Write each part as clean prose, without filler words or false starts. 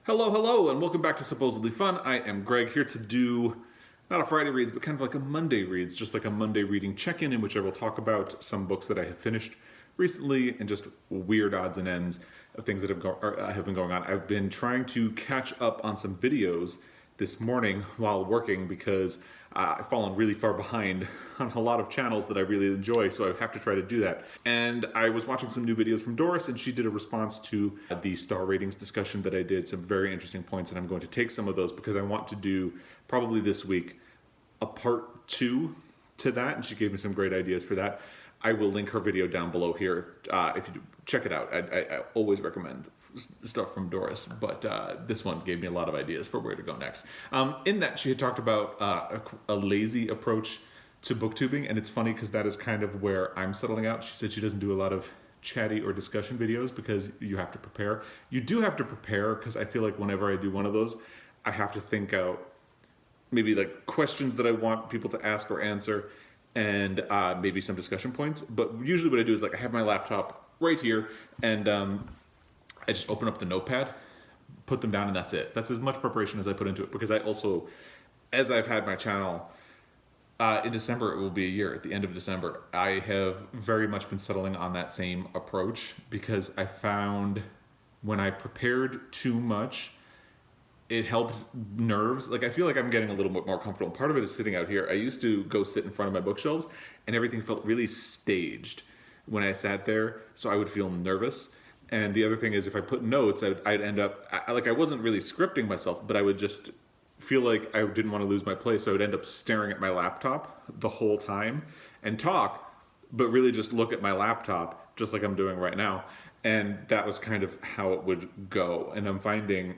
Hello, hello, and welcome back to Supposedly Fun. I am Greg, here to do, not a Friday reads, but kind of like a Monday reads, just like a Monday reading check-in in which I will talk about some books that I have finished recently and just weird odds and ends of things that have been going on. I've been trying to catch up on some videos this morning while working because I've fallen really far behind on a lot of channels that I really enjoy, so I have to try to do that. And I was watching some new videos from Doris, and she did a response to the star ratings discussion that I did, some very interesting points, and I'm going to take some of those because I want to do, probably this week, a part 2 to that, and she gave me some great ideas for that. I will link her video down below here if you do, check it out. I always recommend stuff from Doris, but this one gave me a lot of ideas for where to go next. In that, she had talked about a lazy approach to booktubing, and it's funny because that is kind of where I'm settling out. She said she doesn't do a lot of chatty or discussion videos because you have to prepare. You do have to prepare because I feel like whenever I do one of those, I have to think out maybe like questions that I want people to ask or answer, and maybe some discussion points. But usually what I do is like I have my laptop right here, and I just open up the notepad, put them down, and that's it. That's as much preparation as I put into it, because I also, as I've had my channel, in December, it will be a year. At the end of December, I have very much been settling on that same approach because I found when I prepared too much, it helped nerves. Like I feel like I'm getting a little bit more comfortable. Part of it is sitting out here. I used to go sit in front of my bookshelves and everything felt really staged when I sat there, so I would feel nervous. And the other thing is if I put notes, I'd end up, like I wasn't really scripting myself, but I would just feel like I didn't want to lose my place, so I would end up staring at my laptop the whole time and talk, but really just look at my laptop, just like I'm doing right now. And that was kind of how it would go. And I'm finding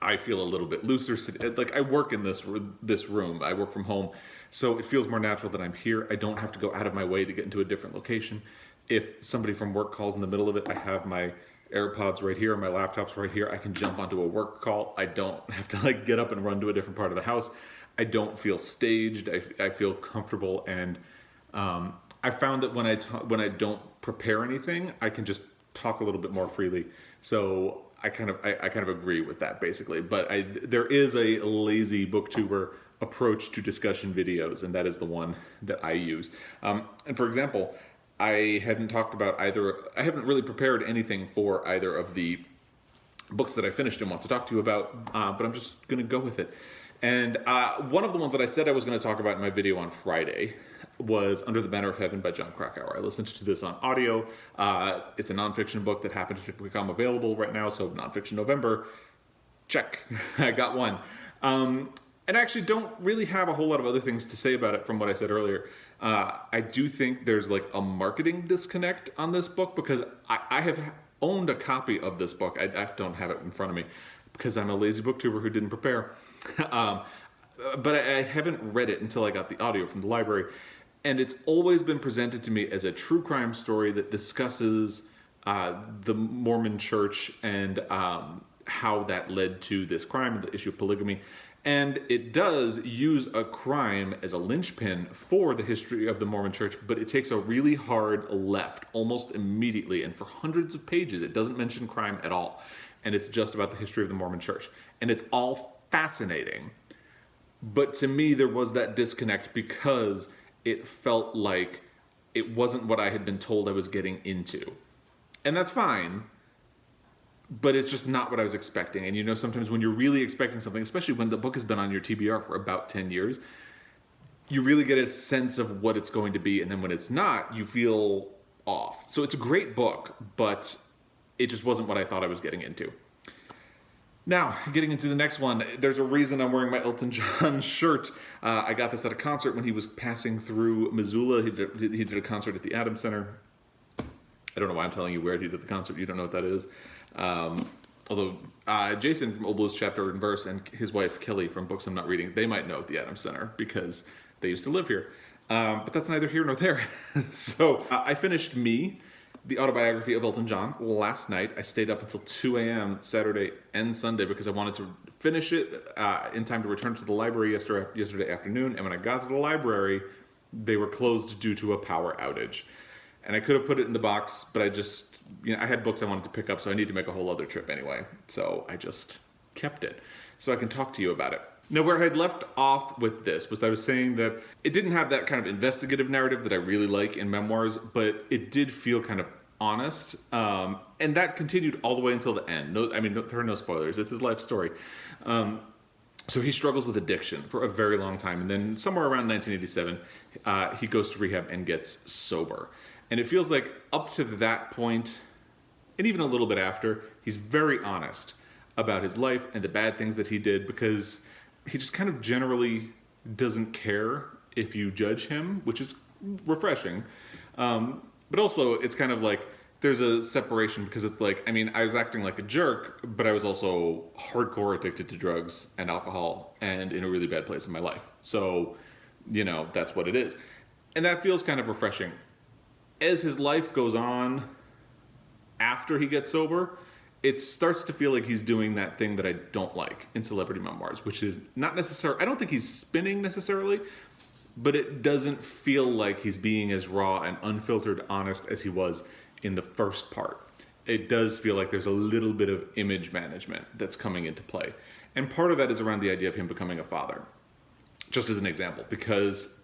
I feel a little bit looser. Like I work in this room, I work from home, so it feels more natural that I'm here. I don't have to go out of my way to get into a different location. If somebody from work calls in the middle of it, I have my AirPods right here, my laptop's right here. I can jump onto a work call. I don't have to like get up and run to a different part of the house. I don't feel staged. I feel comfortable, and I found that when I don't prepare anything, I can just talk a little bit more freely. So I kind of agree with that basically, but there is a lazy booktuber approach to discussion videos, and that is the one that I use. And for example, I haven't really prepared anything for either of the books that I finished and want to talk to you about, but I'm just going to go with it. And one of the ones that I said I was going to talk about in my video on Friday was Under the Banner of Heaven by Jon Krakauer. I listened to this on audio. It's a nonfiction book that happened to become available right now, so Nonfiction November, check. I got one. And I actually don't really have a whole lot of other things to say about it from what I said earlier. I do think there's like a marketing disconnect on this book, because I have owned a copy of this book. I don't have it in front of me because I'm a lazy booktuber who didn't prepare. But I haven't read it until I got the audio from the library. And it's always been presented to me as a true crime story that discusses the Mormon church and how that led to this crime, the issue of polygamy. And it does use a crime as a linchpin for the history of the Mormon church, but it takes a really hard left almost immediately. And for hundreds of pages, it doesn't mention crime at all. And it's just about the history of the Mormon church. And it's all fascinating. But to me, there was that disconnect because it felt like it wasn't what I had been told I was getting into. And that's fine, but it's just not what I was expecting. And you know, sometimes when you're really expecting something, especially when the book has been on your TBR for about 10 years, you really get a sense of what it's going to be. And then when it's not, you feel off. So it's a great book, but it just wasn't what I thought I was getting into. Now, getting into the next one, there's a reason I'm wearing my Elton John shirt. I got this at a concert when he was passing through Missoula. He did a concert at the Adams Center. I don't know why I'm telling you where he did the concert. You don't know what that is. Although Jason from Old Blues Chapter and Verse and his wife Kelly from Books I'm Not Reading, they might know at the Adams Center because they used to live here. But that's neither here nor there. So I finished Me, the autobiography of Elton John, last night. I stayed up until 2 a.m. Saturday and Sunday because I wanted to finish it in time to return to the library yesterday afternoon. And when I got to the library, they were closed due to a power outage. And I could have put it in the box, but I just I had books I wanted to pick up, so I need to make a whole other trip anyway. So I just kept it so I can talk to you about it. Now, where I had left off with this was that I was saying that it didn't have that kind of investigative narrative that I really like in memoirs, but it did feel kind of honest. And that continued all the way until the end. There are no spoilers. It's his life story. So he struggles with addiction for a very long time. And then somewhere around 1987, he goes to rehab and gets sober. And it feels like up to that point, and even a little bit after, he's very honest about his life and the bad things that he did, because he just kind of generally doesn't care if you judge him, which is refreshing. But also, it's kind of like there's a separation, because it's like, I was acting like a jerk, but I was also hardcore addicted to drugs and alcohol and in a really bad place in my life. So, that's what it is. And that feels kind of refreshing. As his life goes on after he gets sober, it starts to feel like he's doing that thing that I don't like in celebrity memoirs, which is not necessarily, I don't think he's spinning necessarily, but it doesn't feel like he's being as raw and unfiltered honest as he was in the first part. It does feel like there's a little bit of image management that's coming into play. And part of that is around the idea of him becoming a father. Just as an example, because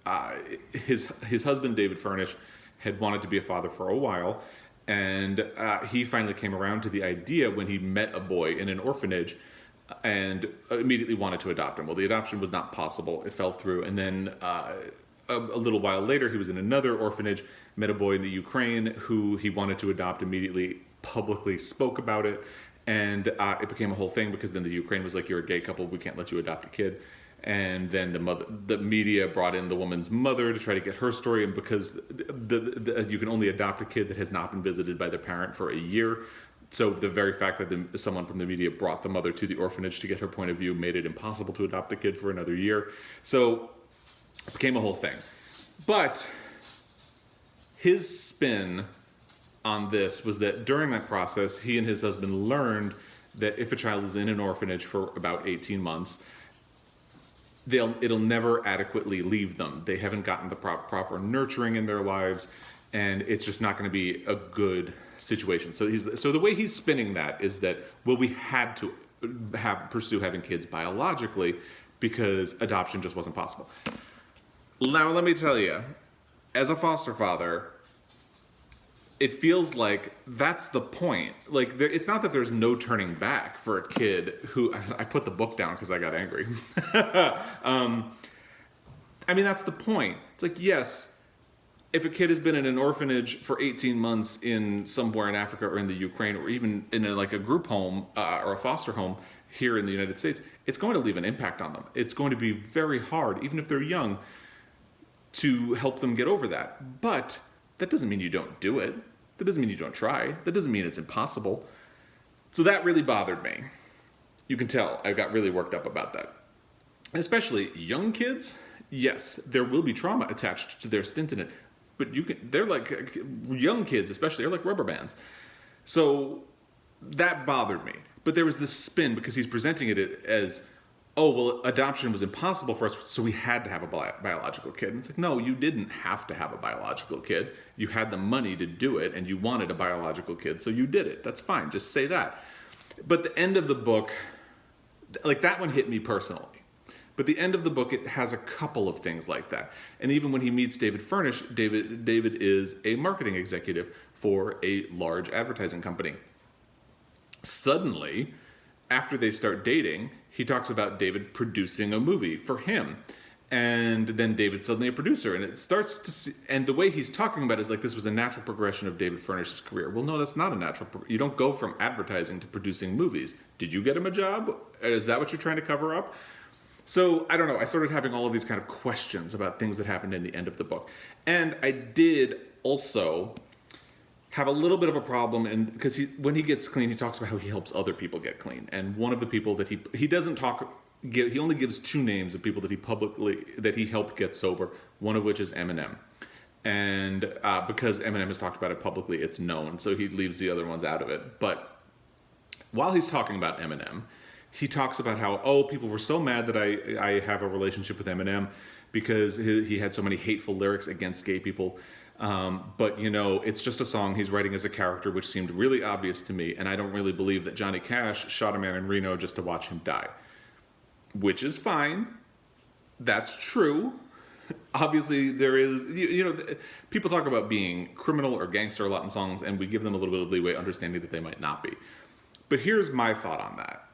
his husband, David Furnish, had wanted to be a father for a while, and he finally came around to the idea when he met a boy in an orphanage and immediately wanted to adopt him. Well, the adoption was not possible. It fell through. And then a little while later, he was in another orphanage, met a boy in the Ukraine who he wanted to adopt, immediately publicly spoke about it. And it became a whole thing, because then the Ukraine was like, you're a gay couple, we can't let you adopt a kid. And then the media brought in the woman's mother to try to get her story, and because you can only adopt a kid that has not been visited by their parent for a year. So the very fact that someone from the media brought the mother to the orphanage to get her point of view made it impossible to adopt the kid for another year. So it became a whole thing. But his spin on this was that during that process, he and his husband learned that if a child is in an orphanage for about 18 months, it'll never adequately leave them. They haven't gotten the proper nurturing in their lives, and it's just not going to be a good situation. So the way he's spinning that is that, well, we had to pursue having kids biologically because adoption just wasn't possible. Now, let me tell you, as a foster father, it feels like that's the point. Like, it's not that there's no turning back for a kid who... I put the book down because I got angry. That's the point. It's like, yes, if a kid has been in an orphanage for 18 months in somewhere in Africa or in the Ukraine, or even in a group home or a foster home here in the United States, it's going to leave an impact on them. It's going to be very hard, even if they're young, to help them get over that. But that doesn't mean you don't do it. That doesn't mean you don't try. That doesn't mean it's impossible. So that really bothered me. You can tell I got really worked up about that. And especially young kids, yes, there will be trauma attached to their stint in it. But they're like, young kids especially, are like rubber bands. So that bothered me. But there was this spin, because he's presenting it as, oh, well, adoption was impossible for us, so we had to have a biological kid. And it's like, no, you didn't have to have a biological kid. You had the money to do it, and you wanted a biological kid, so you did it. That's fine. Just say that. But the end of the book, like, that one hit me personally. But the end of the book, it has a couple of things like that. And even when he meets David Furnish, David is a marketing executive for a large advertising company. Suddenly, after they start dating, he talks about David producing a movie for him. And then David's suddenly a producer. And it starts to see, and the way he's talking about it is like this was a natural progression of David Furnish's career. Well, no, that's not a natural. You don't go from advertising to producing movies. Did you get him a job? Is that what you're trying to cover up? So, I don't know. I started having all of these kind of questions about things that happened in the end of the book. And I did also have a little bit of a problem, and because when he gets clean, he talks about how he helps other people get clean. And one of the people that he doesn't he only gives two names of people that he helped get sober, one of which is Eminem. And because Eminem has talked about it publicly, it's known, so he leaves the other ones out of it. But while he's talking about Eminem, he talks about how, oh, people were so mad that I have a relationship with Eminem because he had so many hateful lyrics against gay people. But, it's just a song he's writing as a character, which seemed really obvious to me. And I don't really believe that Johnny Cash shot a man in Reno just to watch him die. Which is fine. That's true. Obviously, there is, people talk about being criminal or gangster a lot in songs, and we give them a little bit of leeway, understanding that they might not be. But here's my thought on that.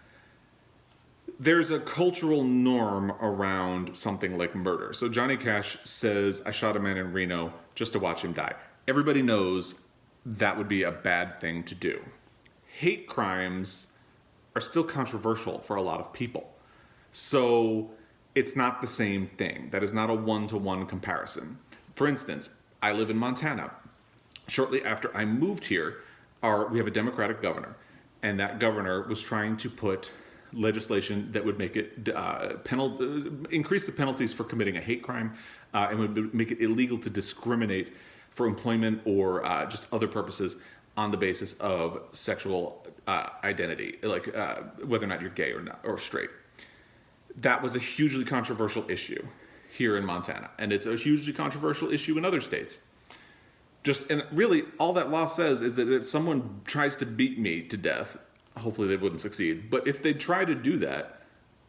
There's a cultural norm around something like murder. So Johnny Cash says, I shot a man in Reno just to watch him die. Everybody knows that would be a bad thing to do. Hate crimes are still controversial for a lot of people. So it's not the same thing. That is not a one-to-one comparison. For instance, I live in Montana. Shortly after I moved here, we have a Democratic governor. And that governor was trying to put legislation that would make it increase the penalties for committing a hate crime, and would make it illegal to discriminate for employment or just other purposes on the basis of sexual identity, like whether or not you're gay or not, or straight. That was a hugely controversial issue here in Montana, and it's a hugely controversial issue in other states. And really, all that law says is that if someone tries to beat me to death, hopefully they wouldn't succeed, but if they try to do that,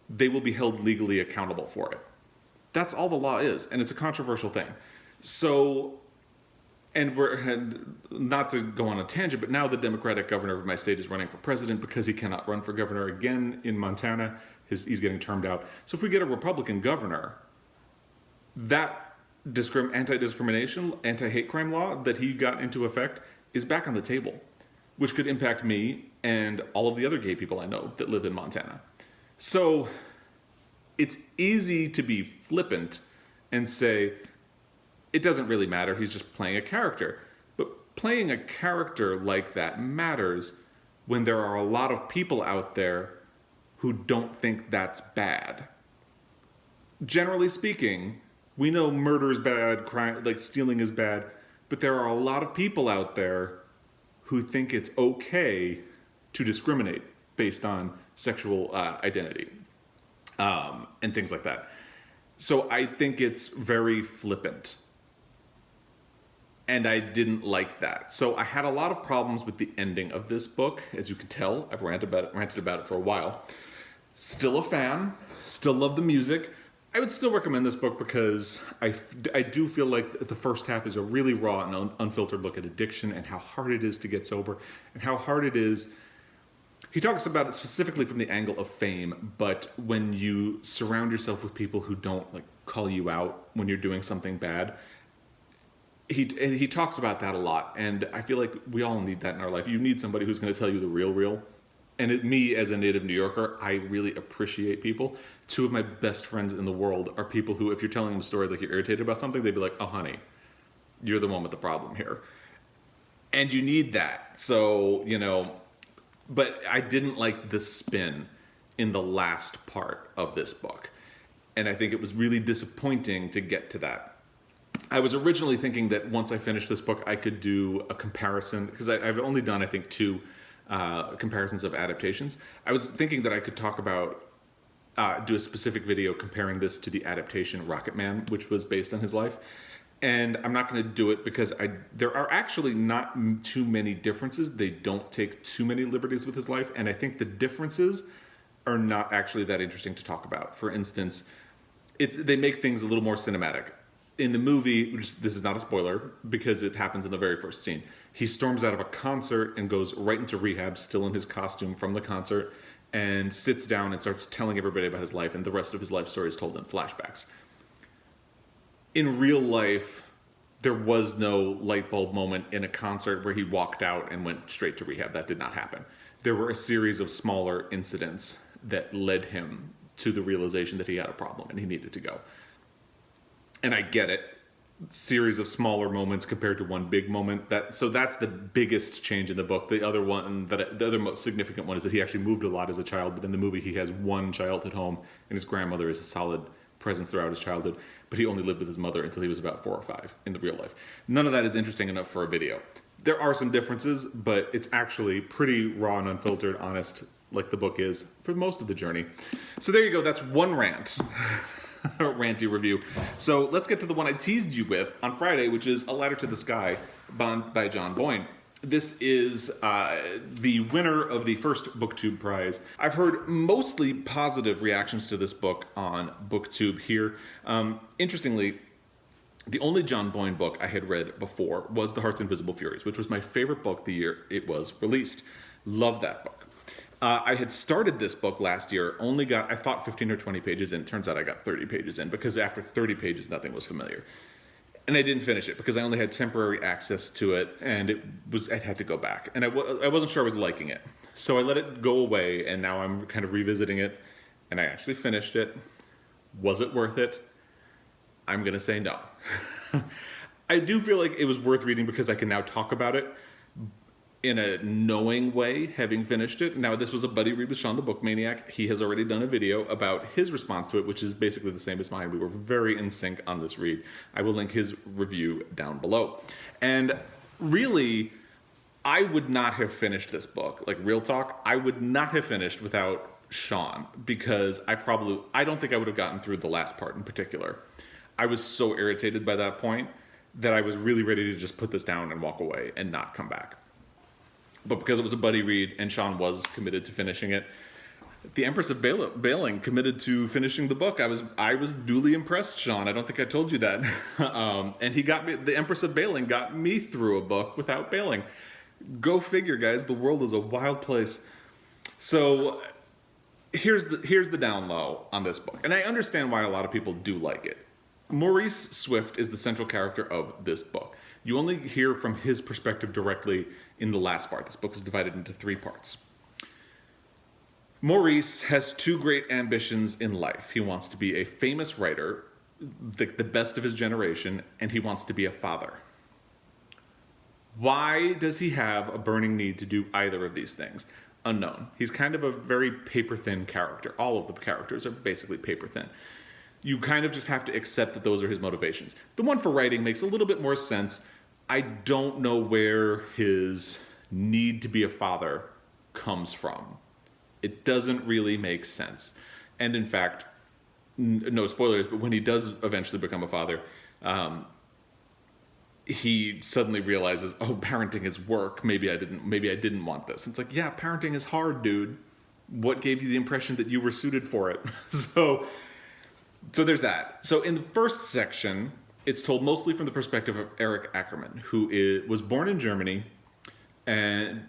they will be held legally accountable for it. That's all the law is, and it's a controversial thing. So, and not to go on a tangent, but now the Democratic governor of my state is running for president because he cannot run for governor again in Montana. He's getting termed out. So if we get a Republican governor, that anti-discrimination, anti-hate crime law that he got into effect is back on the table, which could impact me and all of the other gay people I know that live in Montana. So it's easy to be flippant and say, it doesn't really matter, he's just playing a character. But playing a character like that matters when there are a lot of people out there who don't think that's bad. Generally speaking, we know murder is bad, crime, like stealing is bad, but there are a lot of people out there who think it's okay to discriminate based on sexual identity and things like that. So I think it's very flippant. And I didn't like that. So I had a lot of problems with the ending of this book. As you can tell, I've ranted about it for a while. Still a fan, still love the music. I would still recommend this book because I do feel like the first half is a really raw and unfiltered look at addiction and how hard it is to get sober and how hard it is. He talks about it specifically from the angle of fame, but when you surround yourself with people who don't call you out when you're doing something bad, he talks about that a lot, and I feel like we all need that in our life. You need somebody who's going to tell you the real. And me, as a native New Yorker, I really appreciate people. Two of my best friends in the world are people who, if you're telling them a story like you're irritated about something, they'd be like, oh, honey, you're the one with the problem here. And you need that. So, but I didn't like the spin in the last part of this book. And I think it was really disappointing to get to that. I was originally thinking that once I finished this book, I could do a comparison, because I've only done, I think, 2 comparisons of adaptations. I was thinking that I could talk about, do a specific video comparing this to the adaptation Rocket Man, which was based on his life. And I'm not going to do it because there are actually not too many differences. They don't take too many liberties with his life. And I think the differences are not actually that interesting to talk about. For instance, they make things a little more cinematic. In the movie, this is not a spoiler because it happens in the very first scene, he storms out of a concert and goes right into rehab, still in his costume from the concert, and sits down and starts telling everybody about his life, and the rest of his life story is told in flashbacks. In real life, there was no light bulb moment in a concert where he walked out and went straight to rehab. That did not happen. There were a series of smaller incidents that led him to the realization that he had a problem and he needed to go. And I get it. Series of smaller moments compared to one big moment. So that's the biggest change in the book. The other most significant one is that he actually moved a lot as a child, but in the movie he has one child at home, and his grandmother is a solid presence throughout his childhood, but he only lived with his mother until he was about 4 or 5 in the real life. None of that is interesting enough for a video. There are some differences, but it's actually pretty raw and unfiltered, honest, like the book is for most of the journey. So there you go. That's one rant. ranty review. So let's get to the one I teased you with on Friday, which is A Ladder to the Sky by John Boyne. This is the winner of the first BookTube prize. I've heard mostly positive reactions to this book on BookTube here. Interestingly, the only John Boyne book I had read before was The Heart's Invisible Furies, which was my favorite book the year it was released. Love that book. I had started this book last year, only got, I thought 15 or 20 pages in. Turns out I got 30 pages in because after 30 pages, nothing was familiar. And I didn't finish it because I only had temporary access to it, and I had to go back. And I wasn't sure I was liking it. So I let it go away, and now I'm kind of revisiting it, and I actually finished it. Was it worth it? I'm going to say no. I do feel like it was worth reading because I can now talk about it in a knowing way, having finished it. Now, this was a buddy read with Sean the Book Maniac. He has already done a video about his response to it, which is basically the same as mine. We were very in sync on this read. I will link his review down below. And really, I would not have finished this book. Like, real talk, I would not have finished without Sean, because I don't think I would have gotten through the last part in particular. I was so irritated by that point that I was really ready to just put this down and walk away and not come back. But because it was a buddy read and Sean was committed to finishing it, the Empress of Bailing committed to finishing the book. I was duly impressed, Sean. I don't think I told you that. And he got me. The Empress of Bailing got me through a book without bailing. Go figure, guys. The world is a wild place. So here's the down low on this book, and I understand why a lot of people do like it. Maurice Swift is the central character of this book. You only hear from his perspective directly in the last part. This book is divided into 3 parts. Maurice has 2 great ambitions in life. He wants to be a famous writer, the best of his generation, and he wants to be a father. Why does he have a burning need to do either of these things? Unknown. He's kind of a very paper-thin character. All of the characters are basically paper-thin. You kind of just have to accept that those are his motivations. The one for writing makes a little bit more sense. I don't know where his need to be a father comes from. It doesn't really make sense. And in fact, no spoilers, but when he does eventually become a father, he suddenly realizes, oh, parenting is work. Maybe I didn't want this. It's like, yeah, parenting is hard, dude. What gave you the impression that you were suited for it? So there's that. So in the first section, it's told mostly from the perspective of Eric Ackerman, who was born in Germany and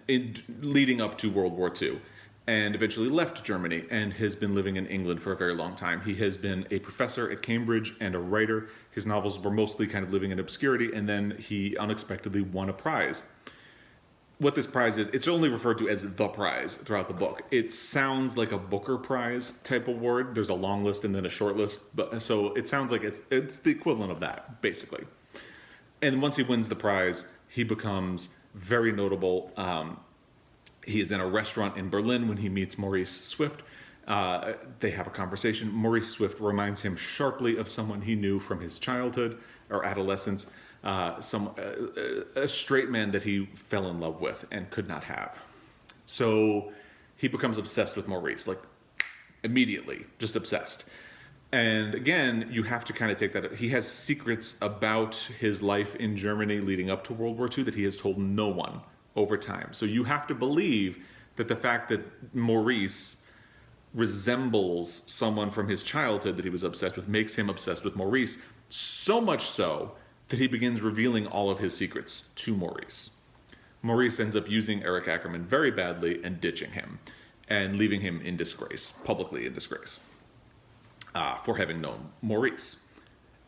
leading up to World War II, and eventually left Germany and has been living in England for a very long time. He has been a professor at Cambridge and a writer. His novels were mostly kind of living in obscurity, and then he unexpectedly won a prize. What this prize is, it's only referred to as the prize throughout the book. It sounds like a Booker Prize type award. There's a long list and then a short list, so it sounds like it's the equivalent of that, basically. And once he wins the prize, he becomes very notable. He is in a restaurant in Berlin when he meets Maurice Swift. They have a conversation. Maurice Swift reminds him sharply of someone he knew from his childhood or adolescence. A straight man that he fell in love with and could not have. So he becomes obsessed with Maurice, like immediately, just obsessed. And again, you have to kind of take that. He has secrets about his life in Germany leading up to World War II that he has told no one over time. So you have to believe that the fact that Maurice resembles someone from his childhood that he was obsessed with makes him obsessed with Maurice, so much so that he begins revealing all of his secrets to Maurice. Maurice ends up using Eric Ackerman very badly and ditching him and leaving him in disgrace, publicly in disgrace, for having known Maurice.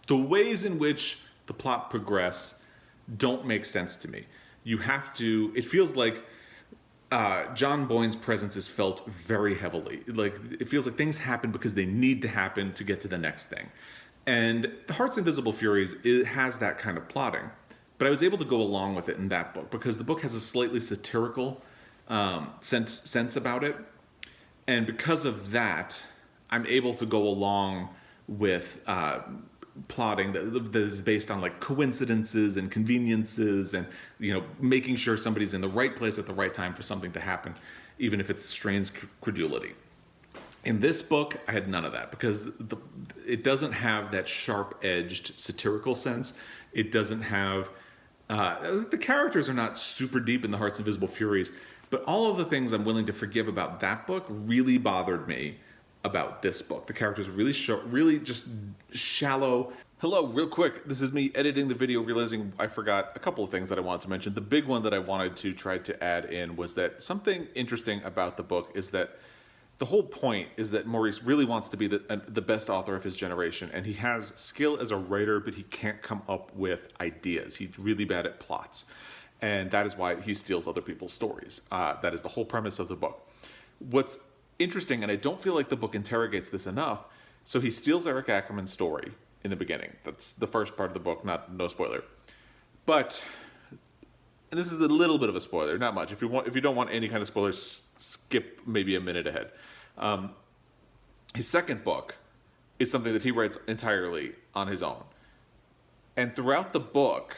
The ways in which the plot progress don't make sense to me. It feels like John Boyne's presence is felt very heavily. Like, it feels like things happen because they need to happen to get to the next thing. And The Heart's Invisible Furies, it has that kind of plotting. But I was able to go along with it in that book because the book has a slightly satirical sense about it. And because of that, I'm able to go along with plotting that is based on like coincidences and conveniences and, you know, making sure somebody's in the right place at the right time for something to happen, even if it strains credulity. In this book, I had none of that because it doesn't have that sharp-edged satirical sense. It doesn't have... the characters are not super deep in The Heart's Invisible Furies, but all of the things I'm willing to forgive about that book really bothered me about this book. The characters are really really just shallow. Hello, real quick, this is me editing the video, realizing I forgot a couple of things that I wanted to mention. The big one that I wanted to try to add in was that something interesting about the book is that the whole point is that Maurice really wants to be the best author of his generation, and he has skill as a writer, but he can't come up with ideas. He's really bad at plots, and that is why he steals other people's stories. That is the whole premise of the book. What's interesting, and I don't feel like the book interrogates this enough, so he steals Eric Ackerman's story in the beginning. That's the first part of the book, no spoiler. But, and this is a little bit of a spoiler, not much. If you don't want any kind of spoilers, skip maybe a minute ahead. His second book is something that he writes entirely on his own. And throughout the book,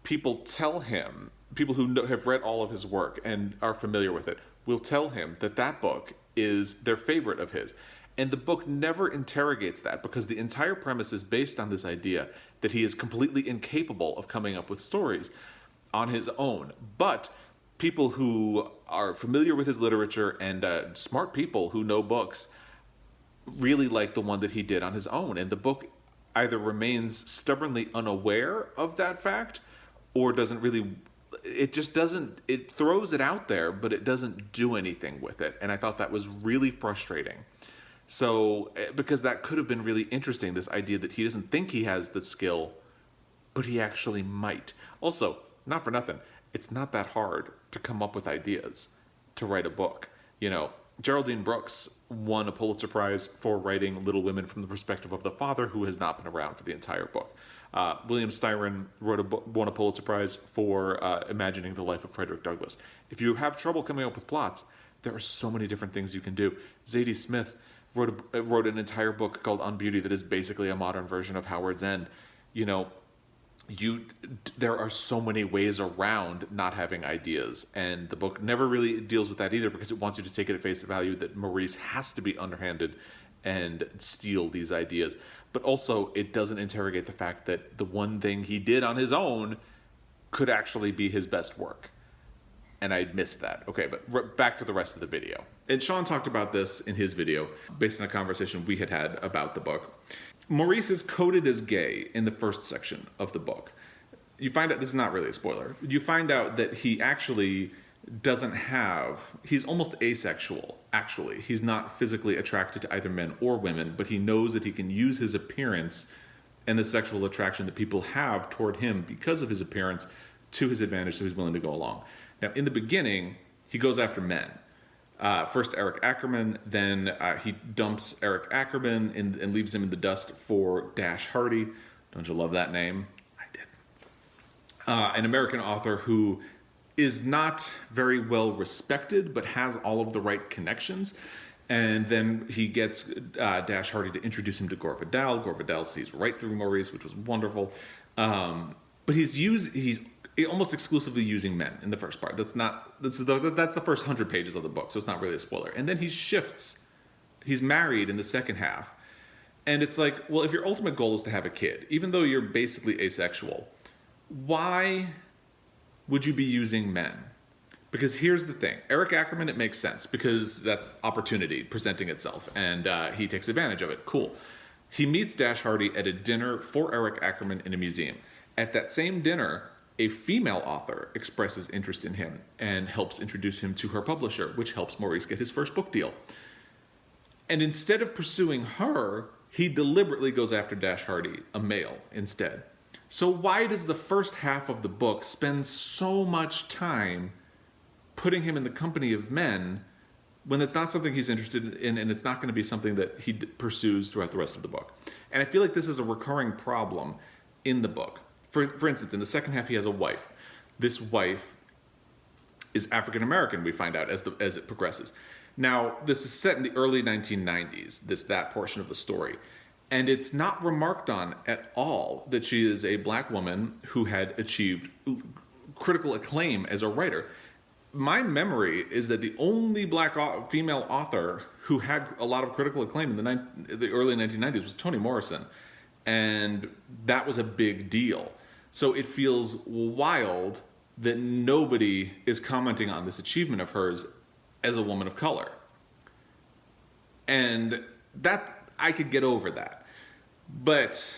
people tell him, people who have read all of his work and are familiar with it, will tell him that that book is their favorite of his. And the book never interrogates that because the entire premise is based on this idea that he is completely incapable of coming up with stories on his own. But people who are familiar with his literature and smart people who know books really like the one that he did on his own. And the book either remains stubbornly unaware of that fact or doesn't really... It just doesn't... It throws it out there, but it doesn't do anything with it. And I thought that was really frustrating. So, because that could have been really interesting, this idea that he doesn't think he has the skill, but he actually might. Also, not for nothing, it's not that hard to come up with ideas to write a book. You know, Geraldine Brooks won a Pulitzer Prize for writing Little Women from the perspective of the father who has not been around for the entire book. William Styron won a Pulitzer Prize for imagining the life of Frederick Douglass. If you have trouble coming up with plots, there are so many different things you can do. Zadie Smith wrote an entire book called On Beauty that is basically a modern version of Howard's End. You know, there are so many ways around not having ideas, and the book never really deals with that either because it wants you to take it at face value that Maurice has to be underhanded and steal these ideas. But also, it doesn't interrogate the fact that the one thing he did on his own could actually be his best work. And I missed that. Okay, but back to the rest of the video. And Sean talked about this in his video based on a conversation we had about the book. Maurice is coded as gay in the first section of the book. You find out, this is not really a spoiler, you find out that he actually doesn't have, he's almost asexual, actually. He's not physically attracted to either men or women, but he knows that he can use his appearance and the sexual attraction that people have toward him because of his appearance to his advantage, so he's willing to go along. Now, in the beginning, he goes after men. First Eric Ackerman, then he dumps Eric Ackerman and leaves him in the dust for Dash Hardy. Don't you love that name? I did. An American author who is not very well respected, but has all of the right connections. And then he gets Dash Hardy to introduce him to Gore Vidal. Gore Vidal sees right through Maurice, which was wonderful. But he's almost exclusively using men in the first part. That's the first 100 pages of the book, so it's not really a spoiler. And then he shifts. He's married in the second half. And it's like, well, if your ultimate goal is to have a kid, even though you're basically asexual, why would you be using men? Because here's the thing. Eric Ackerman, it makes sense because that's opportunity presenting itself, and he takes advantage of it. Cool. He meets Dash Hardy at a dinner for Eric Ackerman in a museum. At that same dinner, a female author expresses interest in him and helps introduce him to her publisher, which helps Maurice get his first book deal. And instead of pursuing her, he deliberately goes after Dash Hardy, a male, instead. So why does the first half of the book spend so much time putting him in the company of men when it's not something he's interested in and it's not going to be something that he pursues throughout the rest of the book? And I feel like this is a recurring problem in the book. For instance, in the second half, he has a wife. This wife is African American, we find out, as it progresses. Now, this is set in the early 1990s, that portion of the story. And it's not remarked on at all that she is a black woman who had achieved critical acclaim as a writer. My memory is that the only black female author who had a lot of critical acclaim in the early 1990s was Toni Morrison. And that was a big deal. So it feels wild that nobody is commenting on this achievement of hers as a woman of color. And that, I could get over that. But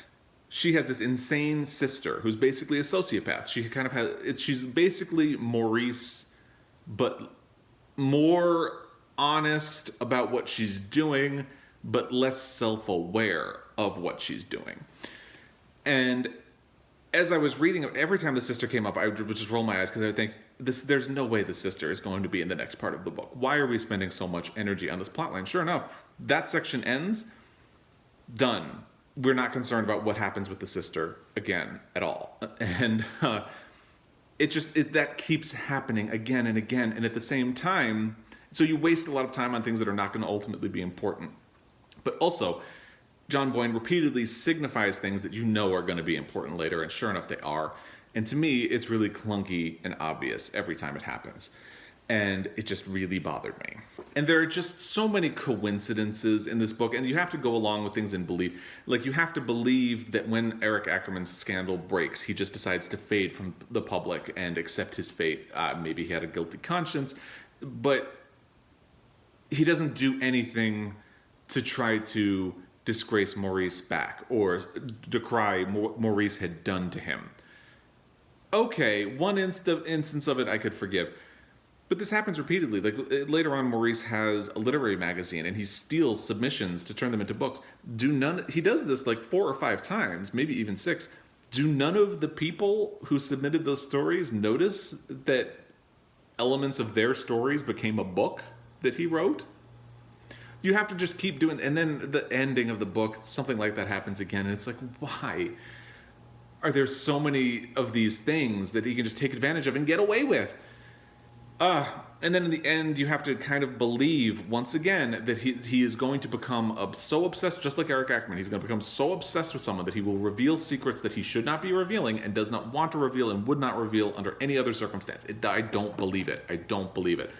she has this insane sister who's basically a sociopath. She kind of has, she's basically Maurice, but more honest about what she's doing, but less self-aware of what she's doing. And as I was reading, every time the sister came up, I would just roll my eyes because I would think, there's no way the sister is going to be in the next part of the book. Why are we spending so much energy on this plotline? Sure enough, that section ends, done. We're not concerned about what happens with the sister again at all. And that keeps happening again and again. And at the same time, so you waste a lot of time on things that are not going to ultimately be important. But also, John Boyne repeatedly signifies things that you know are going to be important later, and sure enough, they are. And to me, it's really clunky and obvious every time it happens. And it just really bothered me. And there are just so many coincidences in this book, and you have to go along with things and believe. Like, you have to believe that when Eric Ackerman's scandal breaks, he just decides to fade from the public and accept his fate. Maybe he had a guilty conscience, but he doesn't do anything to try to disgrace Maurice back or decry Maurice had done to him. Okay, one instance of it I could forgive. But this happens repeatedly. Like, later on, Maurice has a literary magazine and he steals submissions to turn them into books. He does this like 4 or 5 times, maybe even 6. Do none of the people who submitted those stories notice that elements of their stories became a book that he wrote? You have to just keep doing, and then the ending of the book, something like that happens again, and it's like, why are there so many of these things that he can just take advantage of and get away with? And then in the end, you have to kind of believe, once again, that he is going to become so obsessed, just like Eric Ackerman, he's going to become so obsessed with someone that he will reveal secrets that he should not be revealing and does not want to reveal and would not reveal under any other circumstance. I don't believe it. I don't believe it.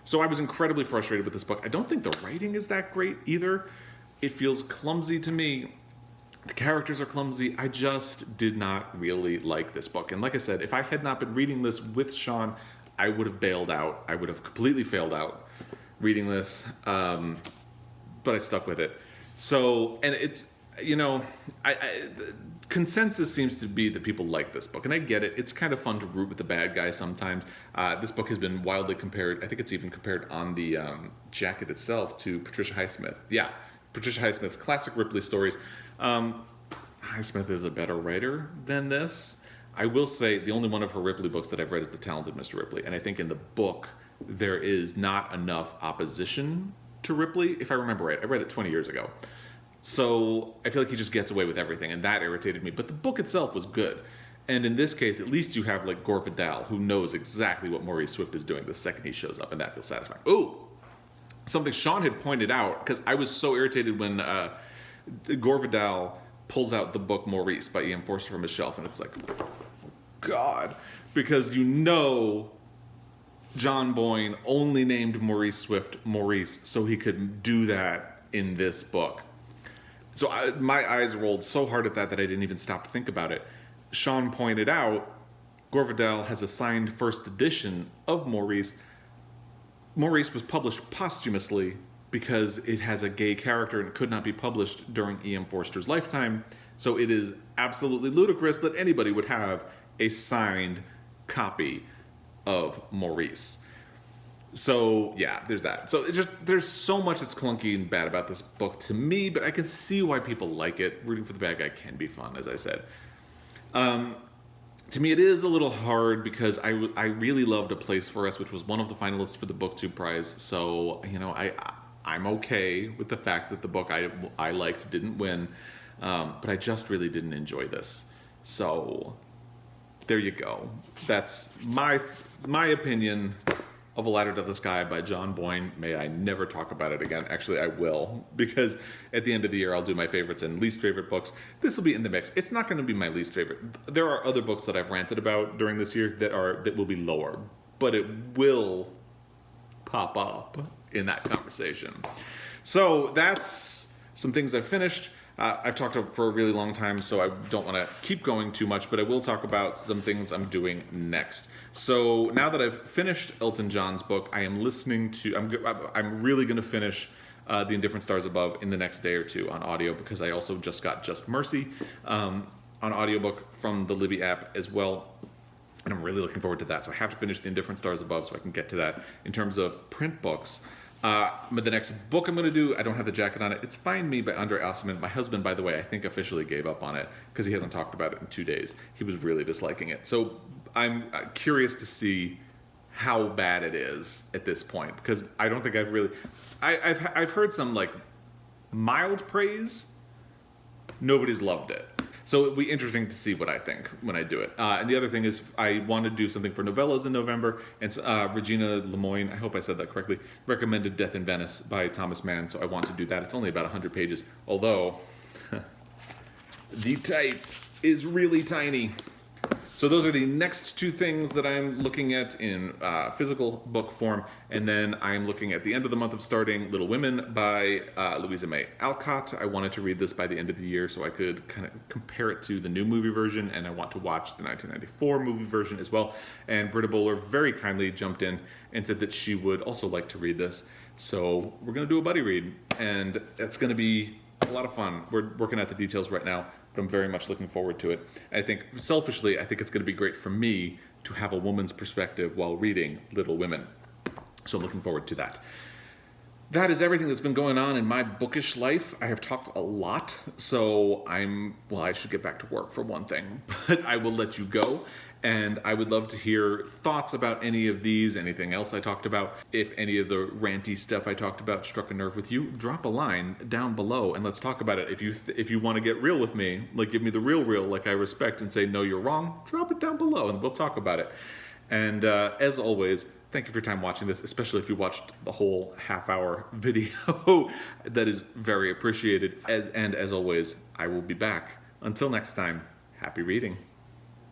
So I was incredibly frustrated with this book. I don't think the writing is that great either. It feels clumsy to me. The characters are clumsy. I just did not really like this book. And like I said, if I had not been reading this with Sean, I would have bailed out. I would have completely failed out reading this. But I stuck with it. So, and it's, the consensus seems to be that people like this book, and I get it. It's kind of fun to root with the bad guy sometimes. This book has been wildly compared. I think it's even compared on the jacket itself to Patricia Highsmith. Yeah, Patricia Highsmith's classic Ripley stories. Highsmith is a better writer than this. I will say the only one of her Ripley books that I've read is The Talented Mr. Ripley, and I think in the book there is not enough opposition to Ripley, if I remember right. I read it 20 years ago. So I feel like he just gets away with everything, and that irritated me. But the book itself was good. And in this case, at least you have like Gore Vidal, who knows exactly what Maurice Swift is doing the second he shows up, and that feels satisfying. Ooh! Something Sean had pointed out, because I was so irritated when Gore Vidal pulls out the book Maurice by E.M. Forster from his shelf, and it's like, God. Because John Boyne only named Maurice Swift Maurice so he could do that in this book. So my eyes rolled so hard at that I didn't even stop to think about it. Sean pointed out, Gore Vidal has a signed first edition of Maurice. Maurice was published posthumously because it has a gay character and could not be published during E.M. Forster's lifetime. So it is absolutely ludicrous that anybody would have a signed copy of Maurice. So yeah, there's that. So there's so much that's clunky and bad about this book to me, but I can see why people like it. Rooting for the bad guy can be fun, as I said. To me, it is a little hard because I really loved A Place for Us, which was one of the finalists for the BookTube Prize. So I'm okay with the fact that the book I liked didn't win, but I just really didn't enjoy this. So there you go. That's my opinion of A Ladder to the Sky by John Boyne. May I never talk about it again. Actually, I will, because at the end of the year, I'll do my favorites and least favorite books. This will be in the mix. It's not going to be my least favorite. There are other books that I've ranted about during this year that will be lower, but it will pop up in that conversation. So that's some things I've finished. I've talked for a really long time, so I don't want to keep going too much, but I will talk about some things I'm doing next. So now that I've finished Elton John's book, I am listening to, I'm really going to finish The Indifferent Stars Above in the next day or two on audio, because I also just got Just Mercy on audiobook from the Libby app as well. And I'm really looking forward to that. So I have to finish The Indifferent Stars Above so I can get to that. In terms of print books, but the next book I'm going to do, I don't have the jacket on it. It's Find Me by Andre Osman. My husband, by the way, I think officially gave up on it because he hasn't talked about it in 2 days. He was really disliking it. So I'm curious to see how bad it is at this point, because I don't think I've really... I've heard some like mild praise. Nobody's loved it. So it'll be interesting to see what I think when I do it. And the other thing is I want to do something for novellas in November. And Regina Lemoyne, I hope I said that correctly, recommended Death in Venice by Thomas Mann. So I want to do that. It's only about 100 pages, although the type is really tiny. So those are the next two things that I'm looking at in physical book form. And then I'm looking at the end of the month of starting Little Women by Louisa May Alcott. I wanted to read this by the end of the year so I could kind of compare it to the new movie version, and I want to watch the 1994 movie version as well. And Britta Bowler very kindly jumped in and said that she would also like to read this. So we're going to do a buddy read, and it's going to be a lot of fun. We're working out the details right now, but I'm very much looking forward to it. I think, selfishly, I think it's going to be great for me to have a woman's perspective while reading Little Women. So I'm looking forward to that. That is everything that's been going on in my bookish life. I have talked a lot, so I should get back to work for one thing, but I will let you go. And I would love to hear thoughts about any of these, anything else I talked about. If any of the ranty stuff I talked about struck a nerve with you, drop a line down below and let's talk about it. If you want to get real with me, like give me the real like I respect, and say, no, you're wrong, drop it down below and we'll talk about it. And as always, thank you for your time watching this, especially if you watched the whole half-hour video. That is very appreciated. And as always, I will be back. Until next time, happy reading.